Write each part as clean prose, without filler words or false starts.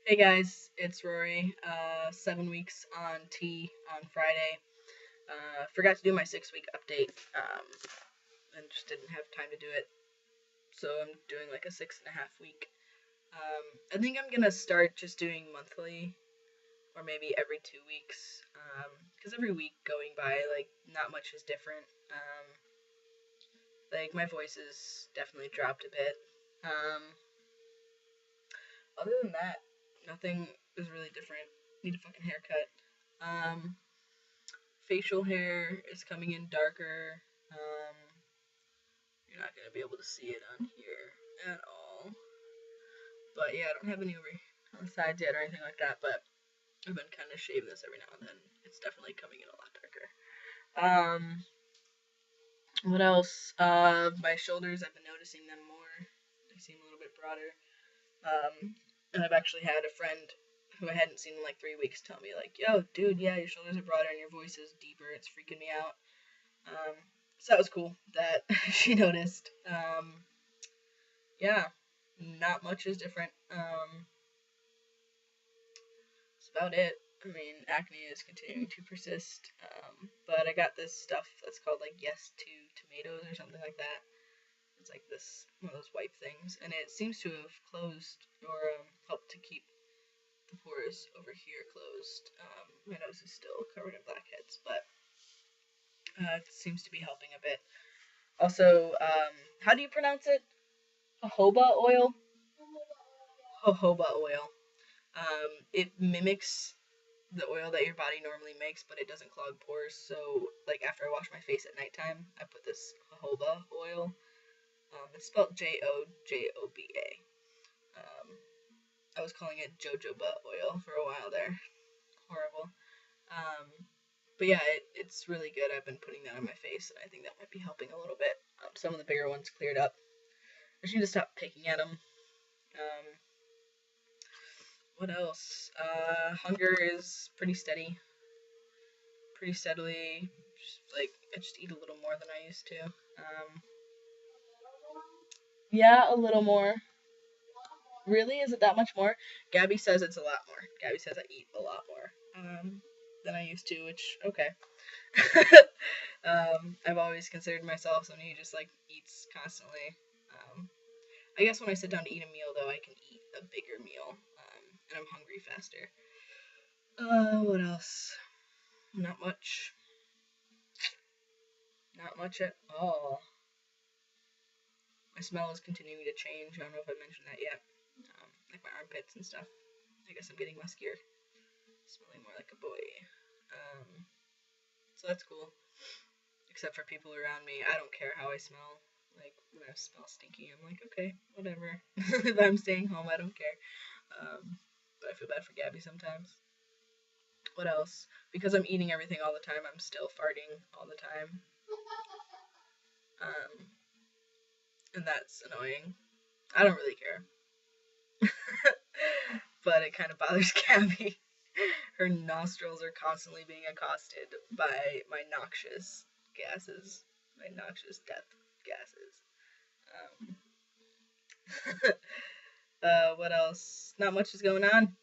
Hey guys, it's Rory. 7 weeks on T on Friday. Forgot to do my 6 week update, and just didn't have time to do it. So I'm doing like a 6.5 week. I think I'm gonna start just doing monthly, or maybe every 2 weeks. Because every week going by, like not much is different. Like my voice has definitely dropped a bit. Um, Other than that, nothing is really different. Need a fucking haircut. Um, Facial hair is coming in darker. Um, you're not gonna be able to see it on here at all. But yeah, I don't have any over on the sides yet or anything like that. But I've been kind of shaving this every now and then. It's definitely coming in a lot darker. What else? My shoulders, I've been noticing them more. They seem a little bit broader. And I've actually had a friend who I hadn't seen in like 3 weeks tell me like, "Yo, dude, yeah, your shoulders are broader and your voice is deeper. It's freaking me out." Um, so that was cool that she noticed. Yeah, not much is different. That's about it. I mean, acne is continuing to persist. But I got this stuff that's called like Yes to Tomatoes or something like that. It's like this one of those wipe things, and it seems to have closed or helped to keep the pores over here closed. My nose is still covered in blackheads, but it seems to be helping a bit. Also, how do you pronounce it? Jojoba oil? Jojoba oil. It mimics the oil that your body normally makes, but it doesn't clog pores. So, like after I wash my face at nighttime, I put this jojoba oil. It's spelled Jojoba. I was calling it jojoba oil for a while there. Horrible. Um, but yeah, it's really good. I've been putting that on my face, and I think that might be helping a little bit. Some of the bigger ones cleared up. I just need to stop picking at them. Um, what else? Hunger is pretty steady, pretty steadily. Just, like I just eat a little more than I used to. Yeah, a little more. Really, is it that much more? Gabby says it's a lot more. Gabby says I eat a lot more than I used to, which okay. I've always considered myself somebody who just like eats constantly. I guess when I sit down to eat a meal, though, I can eat a bigger meal, and I'm hungry faster. What else? Not much. Not much at all. My smell is continuing to change. I don't know if I mentioned that yet. Like my armpits and stuff. I guess I'm getting muskier. Smelling more like a boy. So that's cool. Except for people around me, I don't care how I smell. Like when I smell stinky, I'm like, okay, whatever. If I'm staying home, I don't care. But I feel bad for Gabby sometimes. What else? Because I'm eating everything all the time, I'm still farting all the time. Um, and that's annoying. I don't really care. But it kind of bothers Gabby. Her nostrils are constantly being accosted by my noxious gases, my noxious death gases. What else? Not much is going on.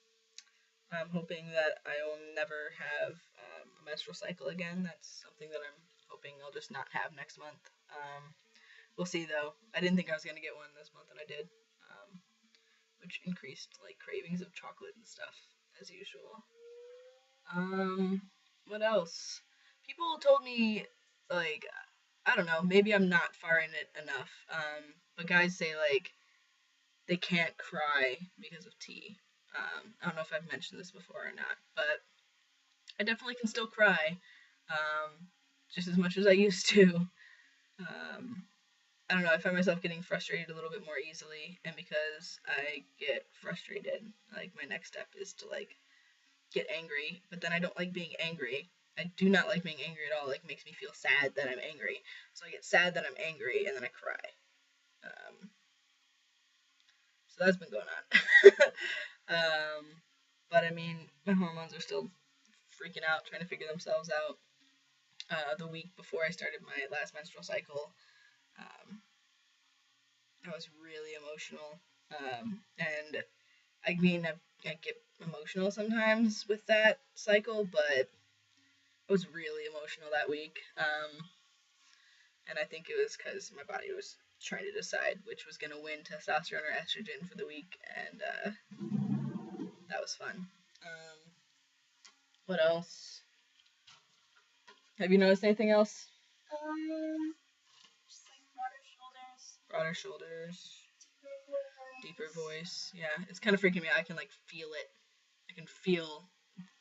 I'm hoping that I will never have a menstrual cycle again. That's something that I'm hoping I'll just not have next month. We'll see though. I didn't think I was gonna get one this month, and I did, which increased like cravings of chocolate and stuff as usual. Um, what else? People told me like I don't know. Maybe I'm not far in it enough. But guys say like they can't cry because of tea. I don't know if I've mentioned this before or not, but I definitely can still cry, just as much as I used to. I don't know. I find myself getting frustrated a little bit more easily, and because I get frustrated, like my next step is to like get angry, but then I don't like being angry. I do not like being angry at all. Like, it makes me feel sad that I'm angry. So I get sad that I'm angry, and then I cry. Um, so that's been going on. But I mean, my hormones are still freaking out, trying to figure themselves out. The week before I started my last menstrual cycle, um, I was really emotional. And I mean, I've I get emotional sometimes with that cycle, but I was really emotional that week. And I think it was because my body was trying to decide which was going to win, testosterone or estrogen, for the week, and that was fun. What else? Have you noticed anything else? Just like broader shoulders. Broader shoulders. Deeper voice. Yeah, it's kind of freaking me out. I can like feel it. I can feel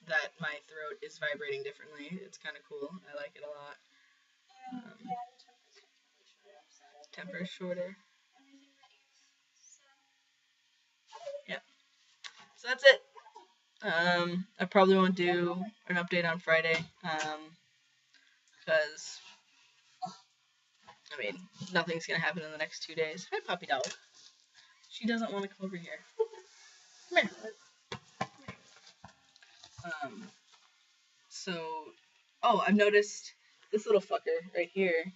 that my throat is vibrating differently. It's kind of cool. I like it a lot. Yeah, the temper's Temper's shorter. shorter. Everything that you've said. Yeah. So that's it. I probably won't do an update on Friday. Because I mean, nothing's gonna happen in the next 2 days. Hi, puppy dog. She doesn't want to come over here. Come here. So, I've noticed this little fucker right here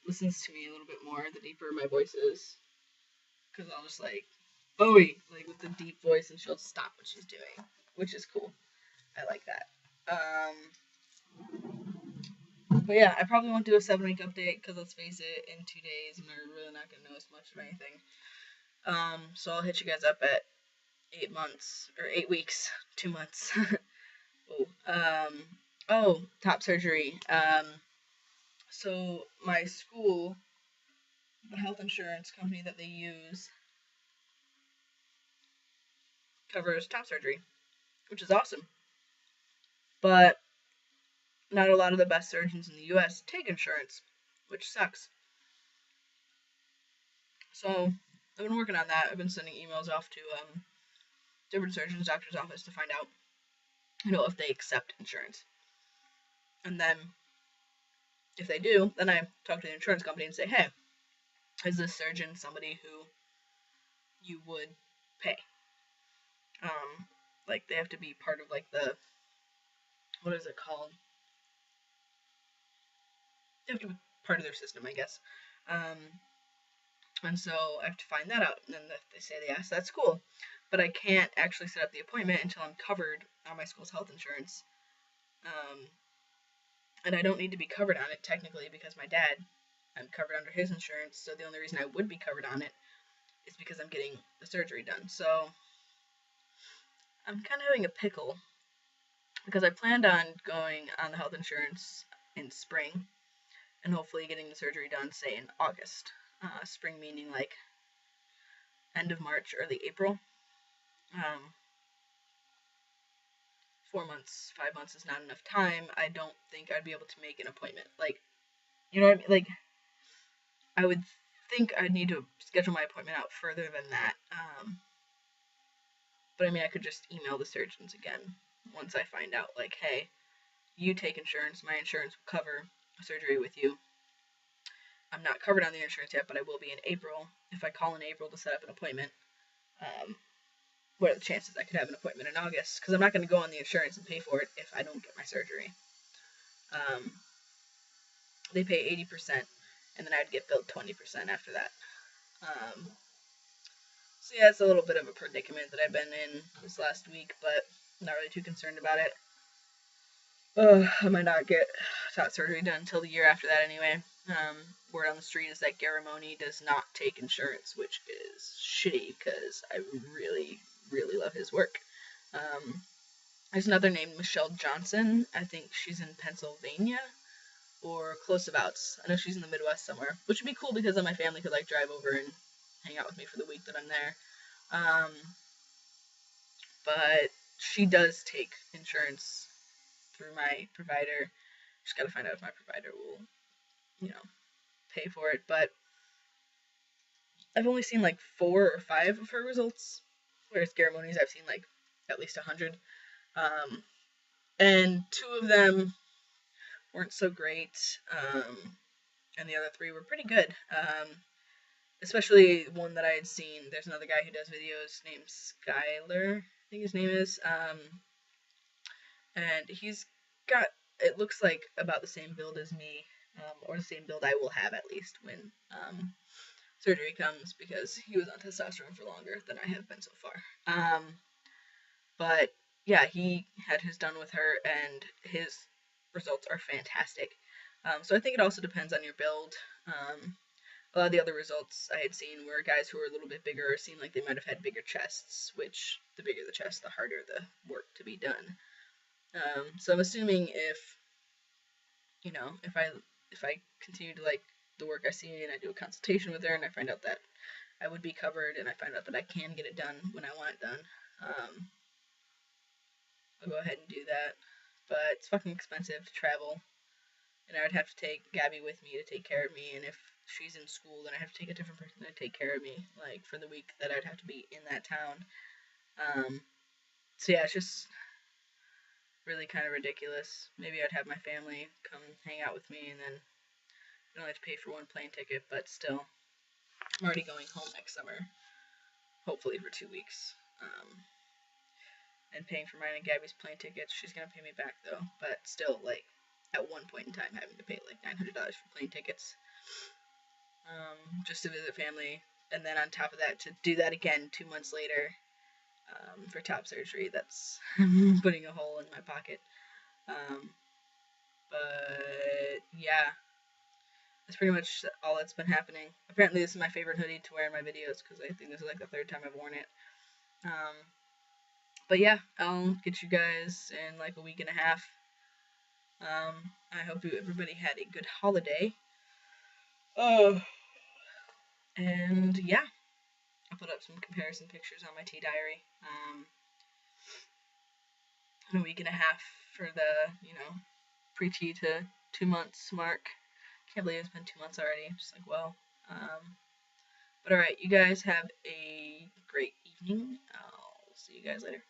listens to me a little bit more the deeper my voice is. Because I'll just like, Bowie, like with the deep voice, and she'll stop what she's doing, which is cool. I like that. But yeah, I probably won't do a 7-week update because let's face it, in 2 days, we're really not going to notice much of anything. So I'll hit you guys up at 8 months, or 8 weeks, 2 months. Top surgery. So my school, the health insurance company that they use, covers top surgery, which is awesome. But not a lot of the best surgeons in the U.S. take insurance, which sucks. So I've been working on that. I've been sending emails off to different surgeons' doctor's office to find out, if they accept insurance. And then if they do, then I talk to the insurance company and say, hey, is this surgeon somebody who you would pay? Like they have to be part of like the, what is it called? They have to be part of their system, I guess. And so I have to find that out. And then if they say yes, that's cool. But I can't actually set up the appointment until I'm covered on my school's health insurance. And I don't need to be covered on it technically because my dad, I'm covered under his insurance. So the only reason I would be covered on it is because I'm getting the surgery done. So I'm kind of having a pickle because I planned on going on the health insurance in spring and hopefully getting the surgery done, say, in August. Spring meaning like end of March, early April. 4 months, 5 months is not enough time. I don't think I'd be able to make an appointment. Like, you know what I mean? Like, I would think I'd need to schedule my appointment out further than that. But I mean, I could just email the surgeons again once I find out, like, hey, you take insurance, my insurance will cover a surgery with you. I'm not covered on the insurance yet, but I will be in April. If I call in April to set up an appointment, what are the chances I could have an appointment in August? Because I'm not going to go on the insurance and pay for it if I don't get my surgery. They pay 80%, and then I'd get billed 20% after that. So yeah, it's a little bit of a predicament that I've been in this last week, but I'm not really too concerned about it. I might not get top surgery done until the year after that anyway. Word on the street is that Garamoni does not take insurance, which is shitty because I really, really love his work. There's another named Michelle Johnson. I think she's in Pennsylvania or close abouts. I know she's in the Midwest somewhere, which would be cool because then my family could like drive over and hang out with me for the week that I'm there. But she does take insurance through my provider. Just gotta find out if my provider will, pay for it. But I've only seen like 4 or 5 of her results, whereas Garamoni's I've seen like at least 100. And 2 of them weren't so great, and the other 3 were pretty good. Especially one that I had seen. There's another guy who does videos named Skyler, I think his name is, and he's got, it looks like about the same build as me, or the same build I will have at least when surgery comes, because he was on testosterone for longer than I have been so far. But yeah, he had his done with her, and his results are fantastic. So I think it also depends on your build. A lot of the other results I had seen were guys who were a little bit bigger, seemed like they might have had bigger chests, which the bigger the chest, the harder the work to be done. So I'm assuming if if I continue to like the work I see and I do a consultation with her and I find out that I would be covered and I find out that I can get it done when I want it done, I'll go ahead and do that. But it's fucking expensive to travel, and I would have to take Gabby with me to take care of me. And if she's in school, then I have to take a different person to take care of me, like for the week that I'd have to be in that town. So yeah, it's just really kind of ridiculous. Maybe I'd have my family come hang out with me, and then I don't have to pay for one plane ticket. But still, I'm already going home next summer, hopefully for 2 weeks. And paying for mine and Gabby's plane tickets. She's gonna pay me back though, but still, like at one point in time, having to pay like $900 for plane tickets, just to visit family, and then on top of that, to do that again 2 months later, for top surgery. That's putting a hole in my pocket. But yeah, that's pretty much all that's been happening. Apparently, this is my favorite hoodie to wear in my videos because I think this is like the third time I've worn it. But yeah, I'll get you guys in like a week and a half. I hope everybody had a good holiday. And yeah, I'll put up some comparison pictures on my tea diary. In a week and a half for the, pre-tea to 2 months mark. Can't believe it's been 2 months already. I'm just like, well. But alright, you guys have a great evening. I'll see you guys later.